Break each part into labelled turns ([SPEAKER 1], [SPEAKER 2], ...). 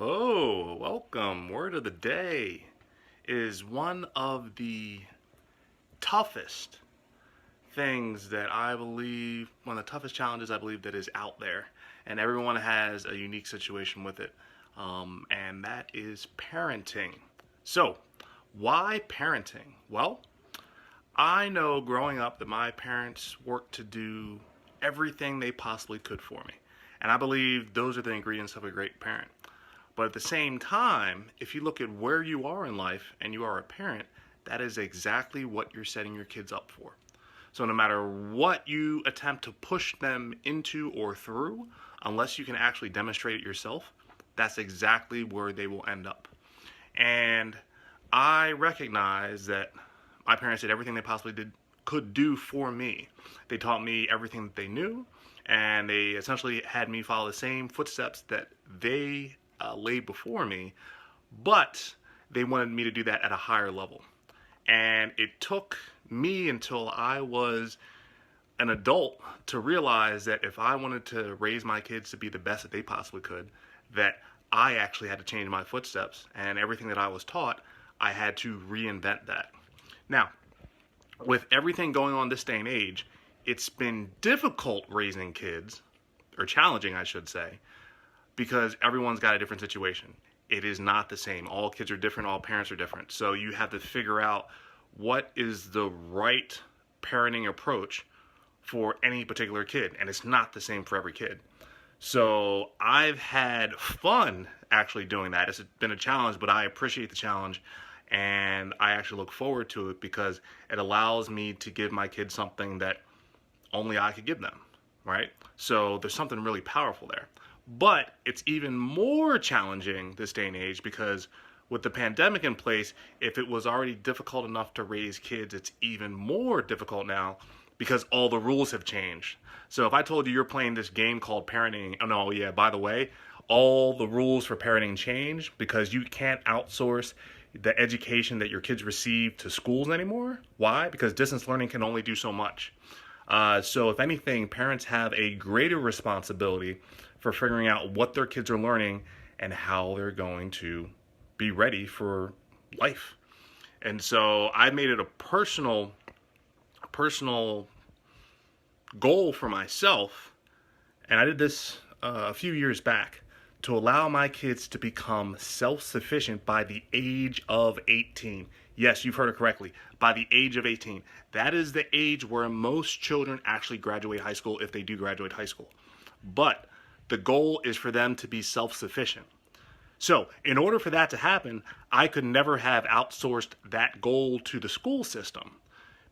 [SPEAKER 1] Hello, welcome. Word of the day is one of the toughest things that I believe, one of the toughest challenges I believe that is out there. And everyone has a unique situation with it. And that is parenting. So, why parenting? Well, I know growing up that my parents worked to do everything they possibly could for me. And I believe those are the ingredients of a great parent. But at the same time, if you look at where you are in life and you are a parent, that is exactly what you're setting your kids up for. So no matter what you attempt to push them into or through, unless you can actually demonstrate it yourself, that's exactly where they will end up. And I recognize that my parents did everything they possibly could do for me. They taught me everything that they knew, and they essentially had me follow the same footsteps that they laid before me, but they wanted me to do that at a higher level. And it took me until I was an adult to realize that if I wanted to raise my kids to be the best that they possibly could, that I actually had to change my footsteps, and everything that I was taught, I had to reinvent that. Now, with everything going on this day and age, it's been difficult raising kids, or challenging, I should say, because everyone's got a different situation. It is not the same. All kids are different, all parents are different. So you have to figure out what is the right parenting approach for any particular kid, and it's not the same for every kid. So I've had fun actually doing that. It's been a challenge, but I appreciate the challenge, and I actually look forward to it because it allows me to give my kids something that only I could give them, right? So there's something really powerful there. But it's even more challenging this day and age because with the pandemic in place, if it was already difficult enough to raise kids, it's even more difficult now because all the rules have changed. So if I told you you're playing this game called parenting, oh no, yeah, by the way, all the rules for parenting change because you can't outsource the education that your kids receive to schools anymore. Why? Because distance learning can only do so much. So if anything, parents have a greater responsibility for figuring out what their kids are learning and how they're going to be ready for life. And so I made it a personal goal for myself, and I did this a few years back, to allow my kids to become self-sufficient by the age of 18. Yes, you've heard it correctly. By the age of 18. That is the age where most children actually graduate high school, if they do graduate high school. But the goal is for them to be self-sufficient. So, in order for that to happen, I could never have outsourced that goal to the school system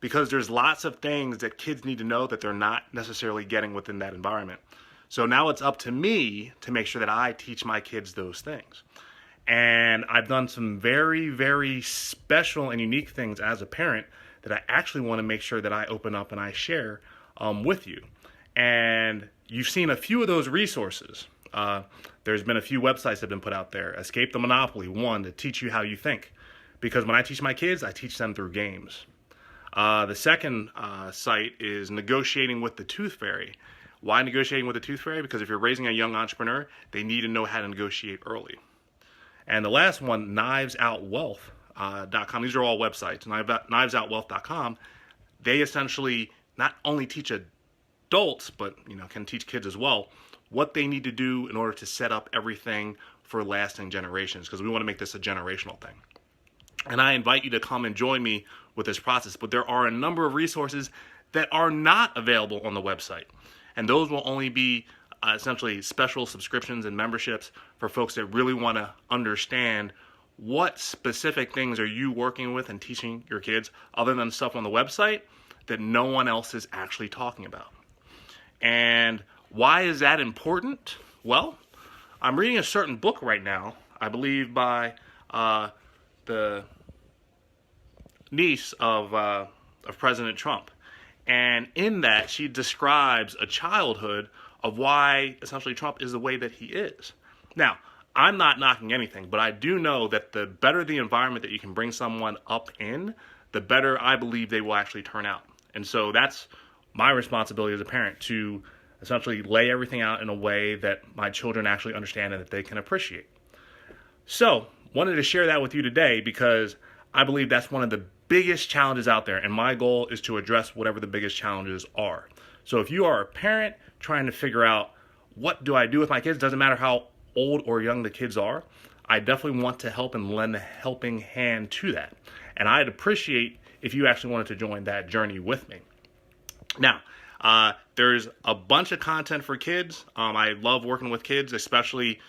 [SPEAKER 1] because there's lots of things that kids need to know that they're not necessarily getting within that environment. So now it's up to me to make sure that I teach my kids those things. And I've done some very, very special and unique things as a parent that I actually want to make sure that I open up and I share with you. And you've seen a few of those resources. There's been a few websites that have been put out there. Escape the Monopoly, one, to teach you how you think. Because when I teach my kids, I teach them through games. The second site is Negotiating with the Tooth Fairy. Why negotiating with the Tooth Fairy? Because if you're raising a young entrepreneur, they need to know how to negotiate early. And the last one, KnivesOutWealth.com. These are all websites. KnivesOutWealth.com. They essentially not only teach adults, but can teach kids as well, what they need to do in order to set up everything for lasting generations, because we want to make this a generational thing. And I invite you to come and join me with this process. But there are a number of resources that are not available on the website. And those will only be essentially special subscriptions and memberships for folks that really want to understand what specific things are you working with and teaching your kids other than stuff on the website that no one else is actually talking about. And why is that important? Well, I'm reading a certain book right now, I believe by the niece of President Trump. And in that, she describes a childhood of why essentially Trump is the way that he is. Now, I'm not knocking anything, but I do know that the better the environment that you can bring someone up in, the better I believe they will actually turn out. And so that's my responsibility as a parent, to essentially lay everything out in a way that my children actually understand and that they can appreciate. So, wanted to share that with you today because I believe that's one of the biggest challenges out there, and my goal is to address whatever the biggest challenges are. So if you are a parent trying to figure out what do I do with my kids, doesn't matter how old or young the kids are, I definitely want to help and lend a helping hand to that. And I'd appreciate if you actually wanted to join that journey with me. Now, there's a bunch of content for kids. I love working with kids, especially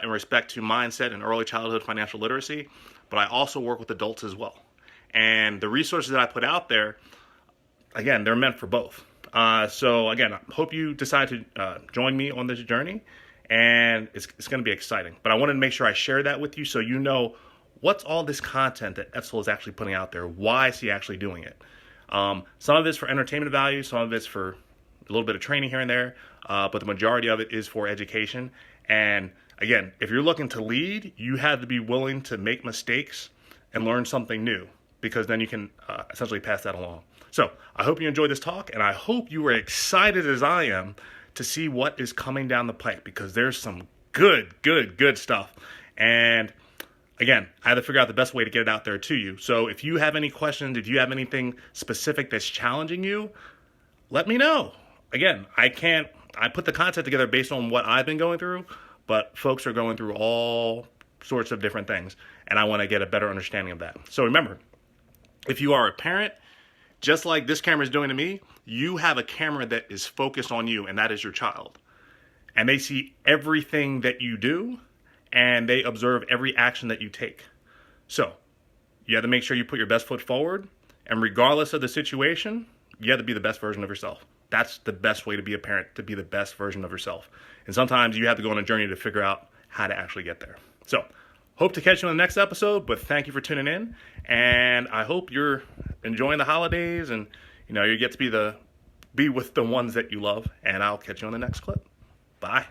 [SPEAKER 1] in respect to mindset and early childhood financial literacy, but I also work with adults as well. And the resources that I put out there, again, they're meant for both. So again, I hope you decide to join me on this journey, and it's going to be exciting. But I wanted to make sure I share that with you so you know what's all this content that Edsel is actually putting out there. Why is he actually doing it? Some of it's for entertainment value, some of it's for a little bit of training here and there, but the majority of it is for education. And again, if you're looking to lead, you have to be willing to make mistakes and learn something new, because then you can essentially pass that along. So I hope you enjoyed this talk, and I hope you were excited as I am to see what is coming down the pipe, because there's some good stuff. And again, I had to figure out the best way to get it out there to you. So if you have any questions, if you have anything specific that's challenging you, let me know. Again, I put the content together based on what I've been going through, but folks are going through all sorts of different things, and I want to get a better understanding of that. So remember, if you are a parent, just like this camera is doing to me, you have a camera that is focused on you, and that is your child. And they see everything that you do, and they observe every action that you take. So you have to make sure you put your best foot forward, and regardless of the situation, you have to be the best version of yourself. That's the best way to be a parent, to be the best version of yourself. And sometimes you have to go on a journey to figure out how to actually get there. So hope to catch you on the next episode, but thank you for tuning in. And I hope you're enjoying the holidays, and you get to be with the ones that you love. And I'll catch you on the next clip. Bye.